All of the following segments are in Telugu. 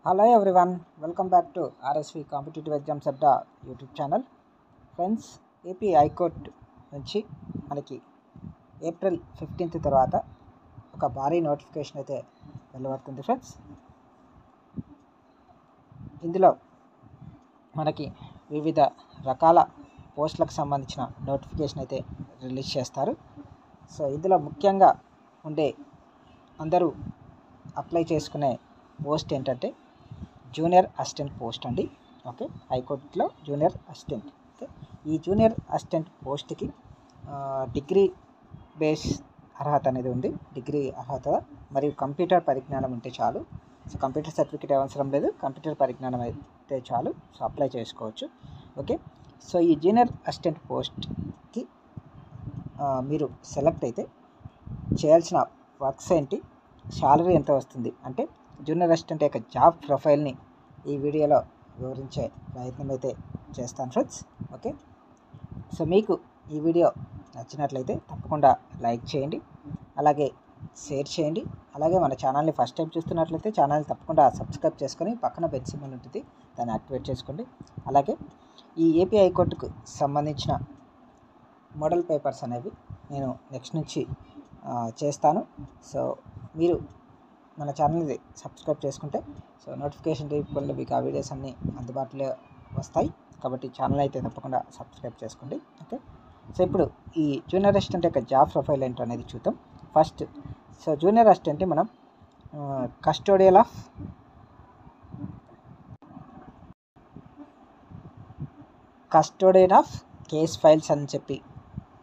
Hello everyone, welcome back to RSV Competitive Exams Adda YouTube channel. Friends, AP high court నుంచి మనకి ఏప్రిల్ 15th తర్వాత ఒక భారీ నోటిఫికేషన్ అయితే వెలువడుతుంది ఫ్రెండ్స్. ఇందులో మనకి వివిధ రకాల పోస్టులకు సంబంధించిన నోటిఫికేషన్ అయితే రిలీజ్ చేస్తారు. సో ఇందులో ముఖ్యంగా ఉండే అందరూ అప్లై చేసుకునే పోస్ట్ ఏంటంటే జూనియర్ అసిస్టెంట్ పోస్ట్ అండి. ఓకే, హైకోర్టులో జూనియర్ అసిస్టెంట్. ఓకే, ఈ జూనియర్ అసిస్టెంట్ పోస్ట్కి డిగ్రీ బేస్ అర్హత అనేది ఉంది. డిగ్రీ అర్హత మరియు కంప్యూటర్ పరిజ్ఞానం ఉంటే చాలు. సో కంప్యూటర్ సర్టిఫికేట్ అవసరం లేదు, కంప్యూటర్ పరిజ్ఞానం అయితే చాలు. సో అప్లై చేసుకోవచ్చు. ఓకే, సో ఈ జూనియర్ అసిస్టెంట్ పోస్ట్కి మీరు సెలెక్ట్ అయితే చేయాల్సిన వర్క్స్ ఏంటి, శాలరీ ఎంత వస్తుంది అంటే జూనియర్ అసిస్టెంట్ యొక్క జాబ్ ప్రొఫైల్ని ఈ వీడియోలో వివరించే ప్రయత్నం అయితే చేస్తాను ఫ్రెండ్స్. ఓకే, సో మీకు ఈ వీడియో నచ్చినట్లయితే తప్పకుండా లైక్ చేయండి, అలాగే షేర్ చేయండి. అలాగే మన ఛానల్ని ఫస్ట్ టైం చూస్తున్నట్లయితే ఛానల్ని తప్పకుండా సబ్స్క్రైబ్ చేసుకొని పక్కన బెల్ సింబల్ ఉంటుంది, దాన్ని యాక్టివేట్ చేసుకోండి. అలాగే ఈ ఏపీ హైకోర్టుకు సంబంధించిన మోడల్ పేపర్స్ అనేవి నేను నెక్స్ట్ నుంచి చేస్తాను. సో మీరు మన ఛానల్ని సబ్స్క్రైబ్ చేసుకుంటే సో నోటిఫికేషన్ రూపంలో మీకు ఆ వీడియోస్ అన్నీ అందుబాటులో వస్తాయి. కాబట్టి ఛానల్ అయితే తప్పకుండా సబ్స్క్రైబ్ చేసుకోండి. ఓకే, సో ఇప్పుడు ఈ జూనియర్ అసిస్టెంట్ యొక్క జాబ్ ప్రొఫైల్ ఏంటో అనేది చూద్దాం. ఫస్ట్, సో జూనియర్ అసిస్టెంట్ మనం కస్టోడియన్ ఆఫ్ కేస్ ఫైల్స్ అని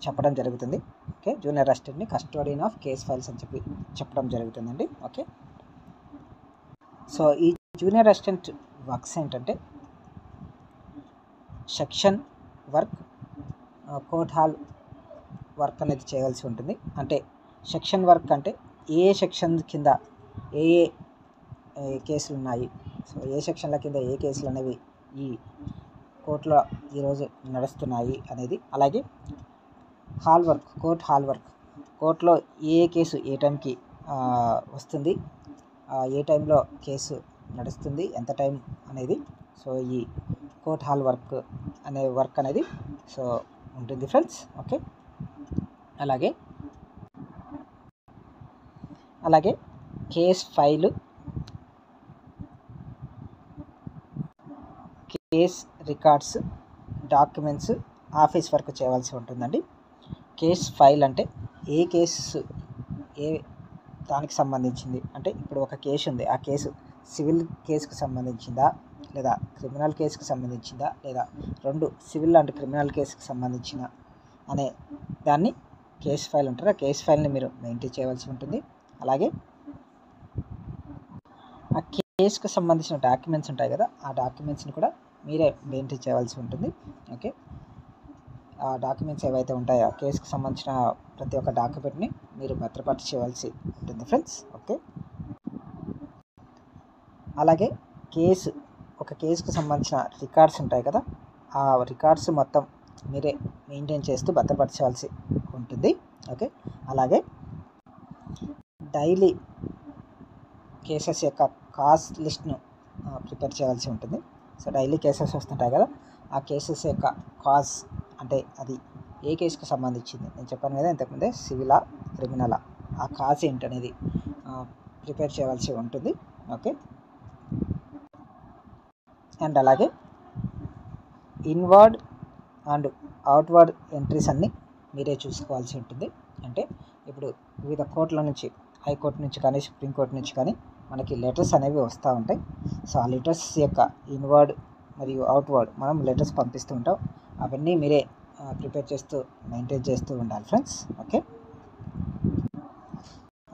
చెప్పడం జరుగుతుంది. ఓకే, జూనియర్ అసిస్టెంట్ని కస్టోడియన్ ఆఫ్ కేస్ ఫైల్స్ అని చెప్పడం జరుగుతుందండి. ఓకే, సో ఈ జూనియర్ అసిస్టెంట్ వర్క్స్ ఏంటంటే section work, court hall work అనేది చేయాల్సి ఉంటుంది. అంటే సెక్షన్ వర్క్ అంటే ఏ సెక్షన్ కింద ఏ కేసులు ఉన్నాయి, సో ఏ సెక్షన్ల కింద ఏ కేసులు అనేవి ఈ కోర్టులో ఈరోజు నడుస్తున్నాయి అనేది. అలాగే hall work, court hall work, కోర్టులో ఏ కేసు ఏ టైంకి వస్తుంది, ఏ టైంలో కేసు నడుస్తుంది, ఎంత టైం అనేది. సో ఈ కోర్ట్ హాల్ వర్క్ అనేది సో ఉంటుంది ఫ్రెండ్స్. ఓకే, అలాగే case file, case records, documents, office work చేయవలసి ఉంటుందండి. కేస్ ఫైల్ అంటే ఏ కేసు ఏ దానికి సంబంధించింది అంటే ఇప్పుడు ఒక కేసు ఉంది, ఆ కేసు సివిల్ కేసుకు సంబంధించిందా లేదా క్రిమినల్ కేసుకు సంబంధించిందా లేదా రెండు సివిల్ అండ్ క్రిమినల్ కేసుకు సంబంధించిన అనే దాన్ని కేస్ ఫైల్ అంటారు. ఆ కేస్ ఫైల్ని మీరు మెయింటైన్ చేయవలసి ఉంటుంది. అలాగే ఆ కేసుకు సంబంధించిన డాక్యుమెంట్స్ ఉంటాయి కదా, ఆ డాక్యుమెంట్స్ని కూడా మీరే మెయింటైన్ చేయవలసి ఉంటుంది. ఓకే, ఆ డాక్యుమెంట్స్ ఏవైతే ఉంటాయో ఆ కేసుకు సంబంధించిన ప్రతి ఒక్క డాక్యుమెంట్ని మీరు భద్రపరచవలసి ఉంటుంది ఫ్రెండ్స్. ఓకే, అలాగే ఒక కేసుకు సంబంధించిన రికార్డ్స్ ఉంటాయి కదా, ఆ రికార్డ్స్ మొత్తం మీరే మెయింటైన్ చేస్తూ భద్రపరచవలసి ఉంటుంది. ఓకే, అలాగే డైలీ కేసెస్ యొక్క కాజ్ లిస్ట్ను ప్రిపేర్ చేయాల్సి ఉంటుంది. సో డైలీ కేసెస్ వస్తుంటాయి కదా, ఆ కేసెస్ యొక్క కాజ్ అంటే అది ఏ కేసుకు సంబంధించింది, నేను చెప్పాను కదా ఇంతకుముందే, సివిలా క్రిమినలా, ఆ కాజ్ ఏంటనేది ప్రిపేర్ చేయవలసి ఉంటుంది. ఓకే, అండ్ అలాగే ఇన్వర్డ్ అండ్ అవుట్వర్డ్ ఎంట్రీస్ అన్నీ మీరే చూసుకోవాల్సి ఉంటుంది. అంటే ఇప్పుడు వివిధ కోర్టుల నుంచి, హైకోర్టు నుంచి కానీ సుప్రీంకోర్టు నుంచి కానీ మనకి లెటర్స్ అనేవి వస్తూ ఉంటాయి. సో ఆ లెటర్స్ యొక్క ఇన్వర్డ్ మరియు అవుట్వర్డ్ మనం లెటర్స్ పంపిస్తూ ఉంటాం. అవన్నీ మీరే ప్రిపేర్ చేస్తూ మెయింటైన్ చేస్తూ ఉండాలి ఫ్రెండ్స్. ఓకే,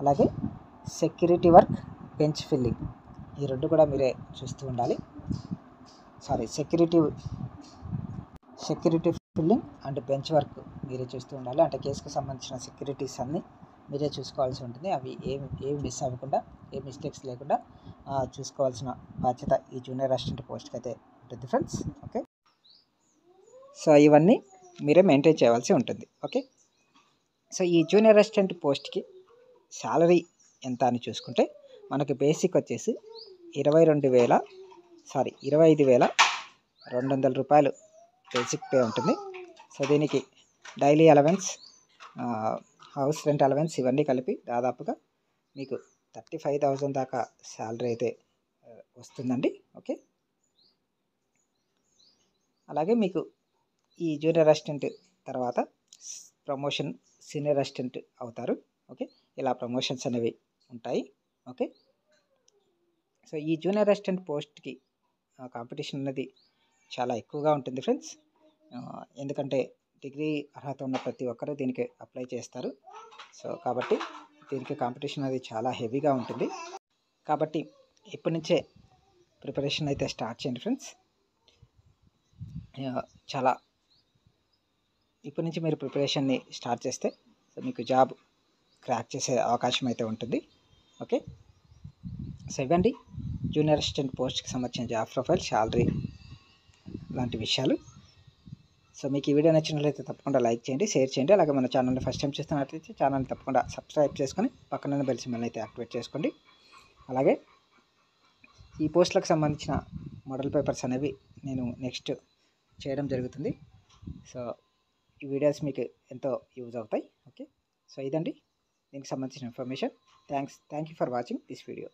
అలాగే సెక్యూరిటీ వర్క్, బెంచ్ ఫిల్లింగ్, ఈ రెండు కూడా మీరే చూస్తూ ఉండాలి. Security filling and bench work మీరే చూస్తూ ఉండాలి. అంటే కేసుకు సంబంధించిన సెక్యూరిటీస్ అన్నీ మీరే చూసుకోవాల్సి ఉంటుంది. అవి ఏమి మిస్ అవ్వకుండా, ఏ మిస్టేక్స్ లేకుండా చూసుకోవాల్సిన బాధ్యత ఈ జూనియర్ అసిస్టెంట్ పోస్ట్కి అయితే ఉంటుంది ఫ్రెండ్స్. ఓకే, సో ఇవన్నీ మీరే మెయింటైన్ చేయవలసి ఉంటుంది. ఓకే, సో ఈ జూనియర్ అసిస్టెంట్ పోస్ట్కి శాలరీ ఎంత అని చూసుకుంటే మనకి బేసిక్ వచ్చేసి 25,200 రూపాయలు బేసిక్ పే ఉంటుంది. సో దీనికి daily allowance, house rent allowance ఇవన్నీ కలిపి దాదాపుగా మీకు 35,000 దాకా శాలరీ అయితే వస్తుందండి. ఓకే, అలాగే మీకు ఈ జూనియర్ అసిస్టెంట్ తర్వాత ప్రమోషన్ సీనియర్ అసిస్టెంట్ అవుతారు. ఓకే, ఇలా ప్రమోషన్స్ అనేవి ఉంటాయి. ఓకే, సో ఈ జూనియర్ అసిస్టెంట్ పోస్ట్కి కాంపిటీషన్ అనేది చాలా ఎక్కువగా ఉంటుంది ఫ్రెండ్స్. ఎందుకంటే డిగ్రీ అర్హత ఉన్న ప్రతి ఒక్కరూ దీనికి అప్లై చేస్తారు. సో కాబట్టి దీనికి కాంపిటీషన్ అనేది చాలా హెవీగా ఉంటుంది. కాబట్టి ఇప్పటి నుంచే ప్రిపరేషన్ అయితే స్టార్ట్ చేయండి ఫ్రెండ్స్. చాలా ఇప్పటి నుంచి మీరు ప్రిపరేషన్ని స్టార్ట్ చేస్తే సో మీకు జాబ్ క్రాక్ చేసే అవకాశం అయితే ఉంటుంది. ఓకే, సో ఇవ్వండి జూనియర్ అసిస్టెంట్ పోస్ట్కి సంబంధించిన జాబ్ ప్రొఫైల్, శాలరీ లాంటి విషయాలు. సో మీకు ఈ వీడియో నచ్చినట్లయితే తప్పకుండా లైక్ చేయండి, షేర్ చేయండి. అలాగే మన ఛానల్ని ఫస్ట్ టైం చూస్తున్నట్లయితే ఛానల్ని తప్పకుండా సబ్స్క్రైబ్ చేసుకొని పక్కన బెల్ సింబల్ని అయితే యాక్టివేట్ చేసుకోండి. అలాగే ఈ పోస్టులకు సంబంధించిన మోడల్ పేపర్స్ అనేవి నేను నెక్స్ట్ చేయడం జరుగుతుంది. సో ఈ వీడియోస్ మీకు ఎంతో యూజ్ అవుతాయి. ఓకే, సో ఇదండి దీనికి సంబంధించిన information. Thank you for watching this video.